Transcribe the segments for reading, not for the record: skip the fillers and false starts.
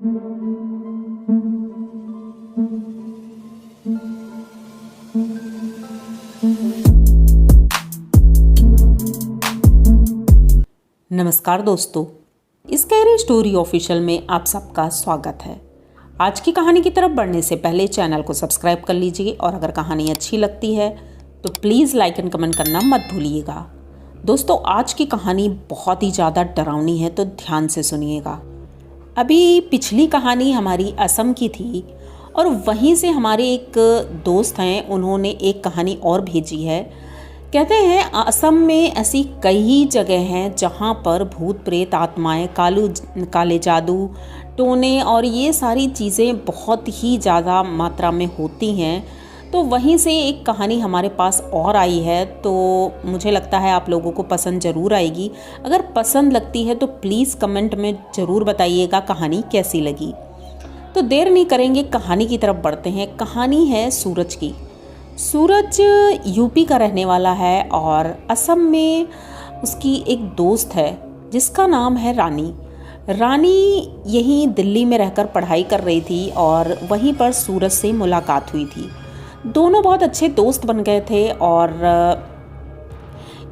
नमस्कार दोस्तों, scary story official में आप सबका स्वागत है। आज की कहानी की तरफ बढ़ने से पहले चैनल को सब्सक्राइब कर लीजिए और अगर कहानी अच्छी लगती है तो प्लीज़ लाइक एंड कमेंट करना मत भूलिएगा। दोस्तों, आज की कहानी बहुत ही ज़्यादा डरावनी है, तो ध्यान से सुनिएगा। अभी पिछली कहानी हमारी असम की थी और वहीं से हमारे एक दोस्त हैं, उन्होंने एक कहानी और भेजी है। कहते हैं असम में ऐसी कई जगह हैं जहाँ पर भूत प्रेत आत्माएं, काले जादू, टोने और ये सारी चीज़ें बहुत ही ज़्यादा मात्रा में होती हैं। तो वहीं से एक कहानी हमारे पास और आई है, तो मुझे लगता है आप लोगों को पसंद ज़रूर आएगी। अगर पसंद लगती है तो प्लीज़ कमेंट में ज़रूर बताइएगा कहानी कैसी लगी। तो देर नहीं करेंगे, कहानी की तरफ बढ़ते हैं। कहानी है सूरज की। सूरज यूपी का रहने वाला है और असम में उसकी एक दोस्त है जिसका नाम है रानी। रानी यहीं दिल्ली में रहकर पढ़ाई कर रही थी और वहीं पर सूरज से मुलाकात हुई थी। दोनों बहुत अच्छे दोस्त बन गए थे और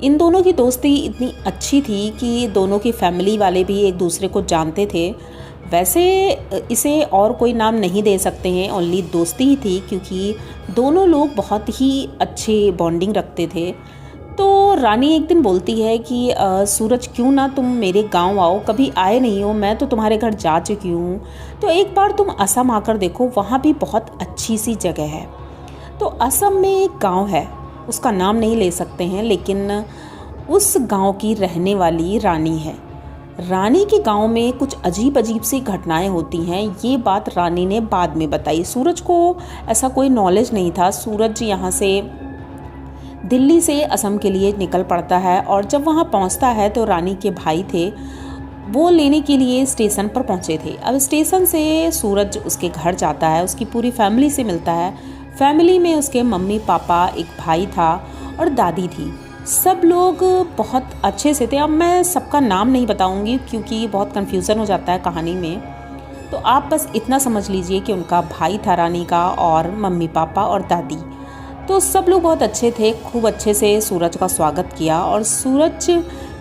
इन दोनों की दोस्ती इतनी अच्छी थी कि दोनों की फैमिली वाले भी एक दूसरे को जानते थे। वैसे इसे और कोई नाम नहीं दे सकते हैं, ओनली दोस्ती ही थी, क्योंकि दोनों लोग बहुत ही अच्छे बॉन्डिंग रखते थे। तो रानी एक दिन बोलती है कि सूरज, क्यों ना तुम मेरे गांव आओ, कभी आए नहीं हो, मैं तो तुम्हारे घर जा चुकी हूँ, तो एक बार तुम असम आकर देखो, वहाँ भी बहुत अच्छी सी जगह है। तो असम में एक गांव है, उसका नाम नहीं ले सकते हैं, लेकिन उस गांव की रहने वाली रानी है। रानी के गांव में कुछ अजीब अजीब सी घटनाएं होती हैं। ये बात रानी ने बाद में बताई। सूरज को ऐसा कोई नॉलेज नहीं था। सूरज यहाँ से दिल्ली से असम के लिए निकल पड़ता है और जब वहाँ पहुँचता है तो रानी के भाई थे, वो लेने के लिए स्टेशन पर पहुँचे थे। अब स्टेशन से सूरज उसके घर जाता है, उसकी पूरी फैमिली से मिलता है। फैमिली में उसके मम्मी पापा, एक भाई था और दादी थी। सब लोग बहुत अच्छे से थे। अब मैं सबका नाम नहीं बताऊंगी क्योंकि बहुत कन्फ्यूज़न हो जाता है कहानी में, तो आप बस इतना समझ लीजिए कि उनका भाई था रानी का और मम्मी पापा और दादी। तो सब लोग बहुत अच्छे थे, खूब अच्छे से सूरज का स्वागत किया और सूरज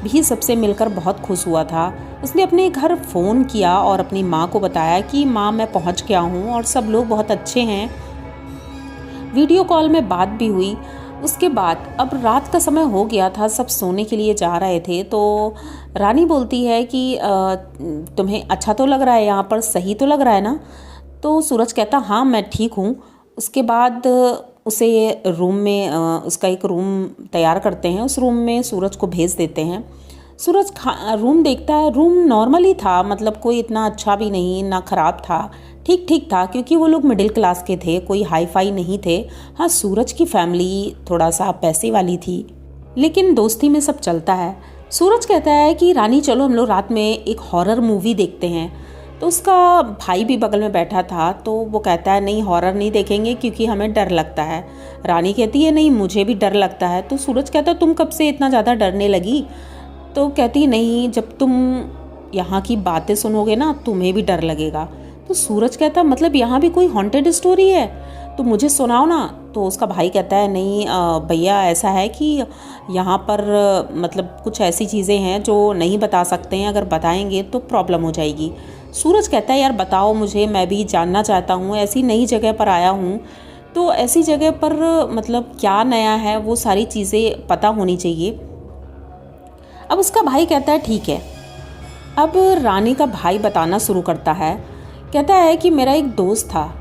भी सबसे मिलकर बहुत खुश हुआ था। उसने अपने घर फ़ोन किया और अपनी माँ को बताया कि माँ, मैं पहुँच गया हूँ और सब लोग बहुत अच्छे हैं। वीडियो कॉल में बात भी हुई। उसके बाद अब रात का समय हो गया था, सब सोने के लिए जा रहे थे। तो रानी बोलती है कि तुम्हें अच्छा तो लग रहा है, यहाँ पर सही तो लग रहा है ना? तो सूरज कहता, हाँ मैं ठीक हूँ। उसके बाद उसे रूम में उसका एक रूम तैयार करते हैं, उस रूम में सूरज को भेज देते हैं। सूरज रूम देखता है, रूम नॉर्मल ही था, मतलब कोई इतना अच्छा भी नहीं ना ख़राब था, ठीक ठीक था, क्योंकि वो लोग मिडिल क्लास के थे, कोई हाई फाई नहीं थे। हाँ, सूरज की फैमिली थोड़ा सा पैसे वाली थी, लेकिन दोस्ती में सब चलता है। सूरज कहता है कि रानी चलो हम लोग रात में एक हॉरर मूवी देखते हैं। तो उसका भाई भी बगल में बैठा था, तो वो कहता है नहीं, हॉरर नहीं देखेंगे क्योंकि हमें डर लगता है। रानी कहती है नहीं, मुझे भी डर लगता है। तो सूरज कहता है तुम कब से इतना ज़्यादा डरने लगी? तो कहती नहीं, जब तुम यहाँ की बातें सुनोगे ना तुम्हें भी डर लगेगा। तो सूरज कहता मतलब यहाँ भी कोई हॉन्टेड स्टोरी है तो मुझे सुनाओ ना। तो उसका भाई कहता है नहीं भैया, ऐसा है कि यहाँ पर मतलब कुछ ऐसी चीज़ें हैं जो नहीं बता सकते हैं, अगर बताएंगे तो प्रॉब्लम हो जाएगी। सूरज कहता है यार बताओ मुझे, मैं भी जानना चाहता हूँ, ऐसी नई जगह पर आया हूँ, तो ऐसी जगह पर मतलब क्या नया है वो सारी चीज़ें पता होनी चाहिए। अब उसका भाई कहता है ठीक है। अब रानी का भाई बताना शुरू करता है। कहता है कि मेरा एक दोस्त था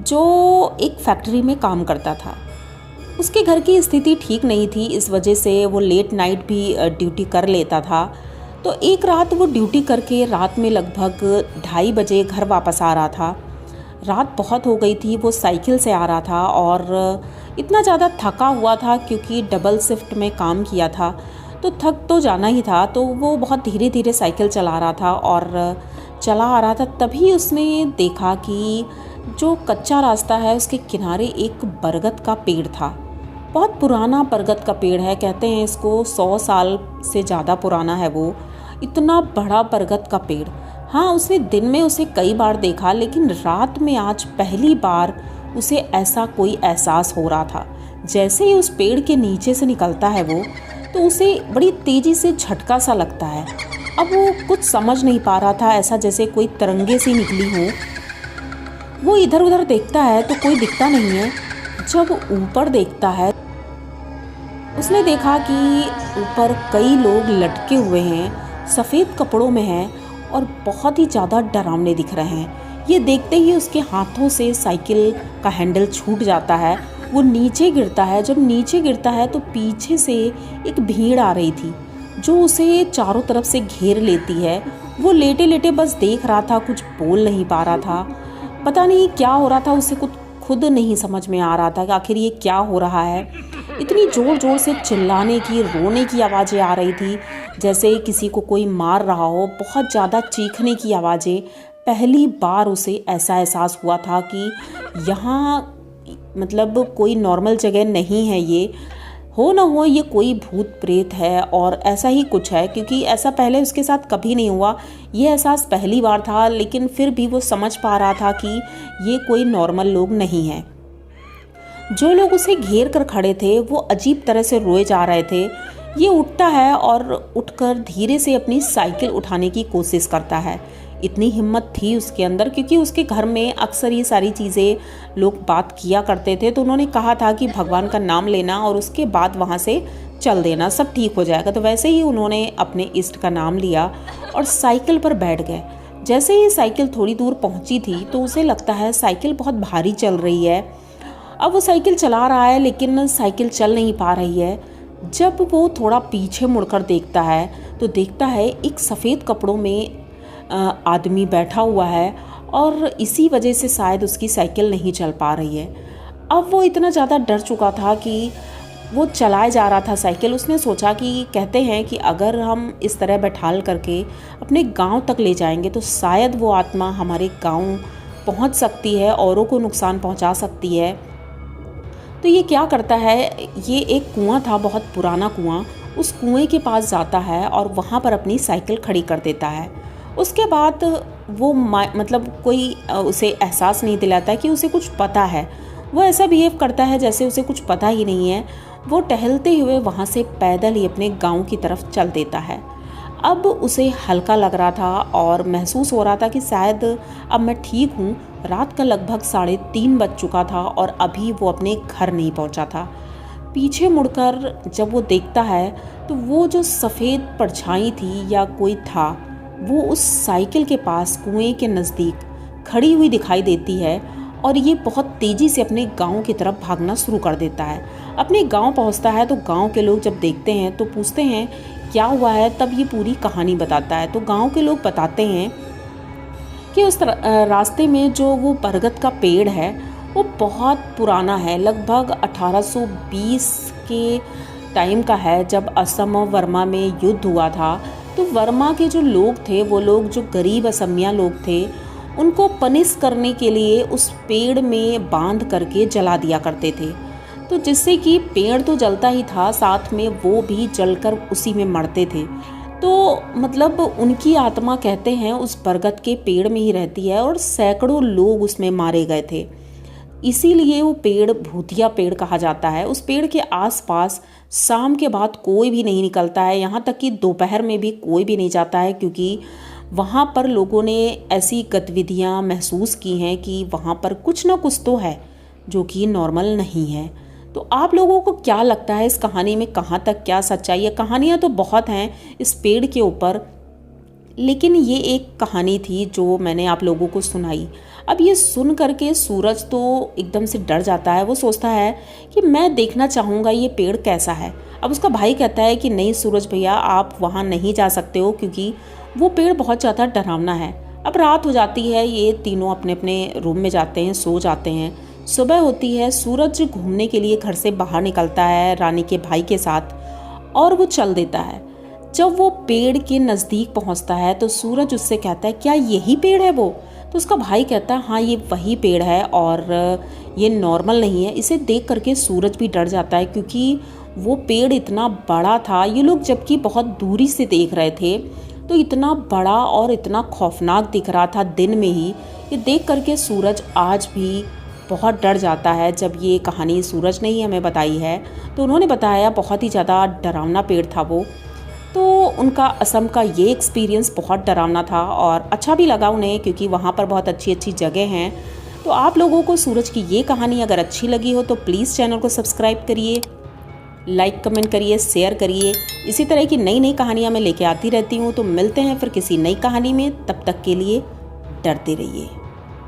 जो एक फैक्ट्री में काम करता था। उसके घर की स्थिति ठीक नहीं थी, इस वजह से वो लेट नाइट भी ड्यूटी कर लेता था। तो एक रात वो ड्यूटी करके रात में लगभग 2:30 बजे घर वापस आ रहा था। रात बहुत हो गई थी, वो साइकिल से आ रहा था और इतना ज़्यादा थका हुआ था क्योंकि डबल शिफ्ट में काम किया था, तो थक तो जाना ही था। तो वो बहुत धीरे धीरे साइकिल चला रहा था और चला आ रहा था। तभी उसने देखा कि जो कच्चा रास्ता है उसके किनारे एक बरगद का पेड़ था। बहुत पुराना बरगद का पेड़ है, कहते हैं इसको 100 साल से ज़्यादा पुराना है वो। इतना बड़ा बरगद का पेड़, हाँ, उसने दिन में उसे कई बार देखा, लेकिन रात में आज पहली बार उसे ऐसा कोई एहसास हो रहा था। जैसे ही उस पेड़ के नीचे से निकलता है वो, तो उसे बड़ी तेज़ी से झटका सा लगता है। अब वो कुछ समझ नहीं पा रहा था, ऐसा जैसे कोई तरंगे सी निकली हो। वो इधर उधर देखता है तो कोई दिखता नहीं है। जब ऊपर देखता है, उसने देखा कि ऊपर कई लोग लटके हुए हैं, सफ़ेद कपड़ों में हैं और बहुत ही ज़्यादा डरावने दिख रहे हैं। ये देखते ही उसके हाथों से साइकिल का हैंडल छूट जाता है। वो नीचे गिरता है। जब नीचे गिरता है तो पीछे से एक भीड़ आ रही थी जो उसे चारों तरफ से घेर लेती है। वो लेटे लेटे बस देख रहा था, कुछ बोल नहीं पा रहा था। पता नहीं क्या हो रहा था, उसे कुछ खुद नहीं समझ में आ रहा था कि आखिर ये क्या हो रहा है। इतनी ज़ोर ज़ोर से चिल्लाने की, रोने की आवाज़ें आ रही थी, जैसे किसी को कोई मार रहा हो। बहुत ज़्यादा चीखने की आवाज़ें। पहली बार उसे ऐसा एहसास हुआ था कि यहाँ मतलब कोई नॉर्मल जगह नहीं है, ये हो ना हो ये कोई भूत प्रेत है और ऐसा ही कुछ है, क्योंकि ऐसा पहले उसके साथ कभी नहीं हुआ। ये एहसास पहली बार था, लेकिन फिर भी वो समझ पा रहा था कि ये कोई नॉर्मल लोग नहीं हैं। जो लोग उसे घेर कर खड़े थे वो अजीब तरह से रोए जा रहे थे। ये उठता है और उठकर धीरे से अपनी साइकिल उठाने की कोशिश करता है। इतनी हिम्मत थी उसके अंदर, क्योंकि उसके घर में अक्सर ये सारी चीज़ें लोग बात किया करते थे। तो उन्होंने कहा था कि भगवान का नाम लेना और उसके बाद वहाँ से चल देना, सब ठीक हो जाएगा। तो वैसे ही उन्होंने अपने इष्ट का नाम लिया और साइकिल पर बैठ गए। जैसे ही साइकिल थोड़ी दूर पहुँची थी तो उसे लगता है साइकिल बहुत भारी चल रही है। अब वो साइकिल चला रहा है लेकिन साइकिल चल नहीं पा रही है। जब वो थोड़ा पीछे मुड़कर देखता है तो देखता है एक सफ़ेद कपड़ों में आदमी बैठा हुआ है और इसी वजह से शायद उसकी साइकिल नहीं चल पा रही है। अब वो इतना ज़्यादा डर चुका था कि वो चलाए जा रहा था साइकिल। उसने सोचा कि कहते हैं कि अगर हम इस तरह बैठाल करके अपने गांव तक ले जाएंगे तो शायद वो आत्मा हमारे गांव पहुंच सकती है, औरों को नुकसान पहुंचा सकती है। तो ये क्या करता है, ये एक कुआं था, बहुत पुराना कुआं। उस कुएं के पास जाता है और वहाँ पर अपनी साइकिल खड़ी कर देता है। उसके बाद वो मतलब कोई उसे एहसास नहीं दिलाता है कि उसे कुछ पता है। वो ऐसा बिहेव करता है जैसे उसे कुछ पता ही नहीं है। वो टहलते हुए वहाँ से पैदल ही अपने गांव की तरफ चल देता है। अब उसे हल्का लग रहा था और महसूस हो रहा था कि शायद अब मैं ठीक हूँ। रात का लगभग 3:30 बज चुका था और अभी वो अपने घर नहीं पहुँचा था। पीछे मुड़कर जब वो देखता है तो वो जो सफ़ेद परछाई थी या कोई था, वो उस साइकिल के पास कुएं के नज़दीक खड़ी हुई दिखाई देती है और ये बहुत तेज़ी से अपने गांव की तरफ भागना शुरू कर देता है। अपने गांव पहुंचता है तो गांव के लोग जब देखते हैं तो पूछते हैं क्या हुआ है। तब ये पूरी कहानी बताता है। तो गांव के लोग बताते हैं कि उस रास्ते में जो वो बरगद का पेड़ है वो बहुत पुराना है, लगभग 1820 के टाइम का है, जब असम और वर्मा में युद्ध हुआ था। तो वर्मा के जो लोग थे, वो लोग जो गरीब असमिया लोग थे, उनको पनिश करने के लिए उस पेड़ में बांध करके जला दिया करते थे। तो जिससे कि पेड़ तो जलता ही था, साथ में वो भी जलकर उसी में मरते थे। तो मतलब उनकी आत्मा कहते हैं उस बरगद के पेड़ में ही रहती है और सैकड़ों लोग उसमें मारे गए थे। इसीलिए वो पेड़ भूतिया पेड़ कहा जाता है। उस पेड़ के आसपास शाम के बाद कोई भी नहीं निकलता है, यहाँ तक कि दोपहर में भी कोई भी नहीं जाता है, क्योंकि वहाँ पर लोगों ने ऐसी गतिविधियाँ महसूस की हैं कि वहाँ पर कुछ ना कुछ तो है जो कि नॉर्मल नहीं है। तो आप लोगों को क्या लगता है इस कहानी में कहाँ तक क्या सच्चाई है? कहानियाँ तो बहुत हैं इस पेड़ के ऊपर, लेकिन ये एक कहानी थी जो मैंने आप लोगों को सुनाई। अब ये सुन करके सूरज तो एकदम से डर जाता है। वो सोचता है कि मैं देखना चाहूँगा ये पेड़ कैसा है। अब उसका भाई कहता है कि नहीं सूरज भैया, आप वहाँ नहीं जा सकते हो क्योंकि वो पेड़ बहुत ज़्यादा डरावना है। अब रात हो जाती है, ये तीनों अपने अपने रूम में जाते हैं, सो जाते हैं। सुबह होती है, सूरज घूमने के लिए घर से बाहर निकलता है रानी के भाई के साथ और वो चल देता है। जब वो पेड़ के नज़दीक पहुंचता है तो सूरज उससे कहता है क्या यही पेड़ है वो? तो उसका भाई कहता है हाँ ये वही पेड़ है और ये नॉर्मल नहीं है। इसे देख करके सूरज भी डर जाता है क्योंकि वो पेड़ इतना बड़ा था। ये लोग जबकि बहुत दूरी से देख रहे थे तो इतना बड़ा और इतना खौफनाक दिख रहा था दिन में ही। ये देख करके सूरज आज भी बहुत डर जाता है। जब ये कहानी सूरज ने ही हमें बताई है तो उन्होंने बताया बहुत ही ज़्यादा डरावना पेड़ था वो। तो उनका असम का ये एक्सपीरियंस बहुत डरावना था और अच्छा भी लगा उन्हें, क्योंकि वहाँ पर बहुत अच्छी अच्छी जगह हैं। तो आप लोगों को सूरज की ये कहानी अगर अच्छी लगी हो तो प्लीज़ चैनल को सब्सक्राइब करिए, लाइक कमेंट करिए, शेयर करिए। इसी तरह की नई नई कहानियाँ मैं लेके आती रहती हूँ। तो मिलते हैं फिर किसी नई कहानी में, तब तक के लिए डरते रहिए।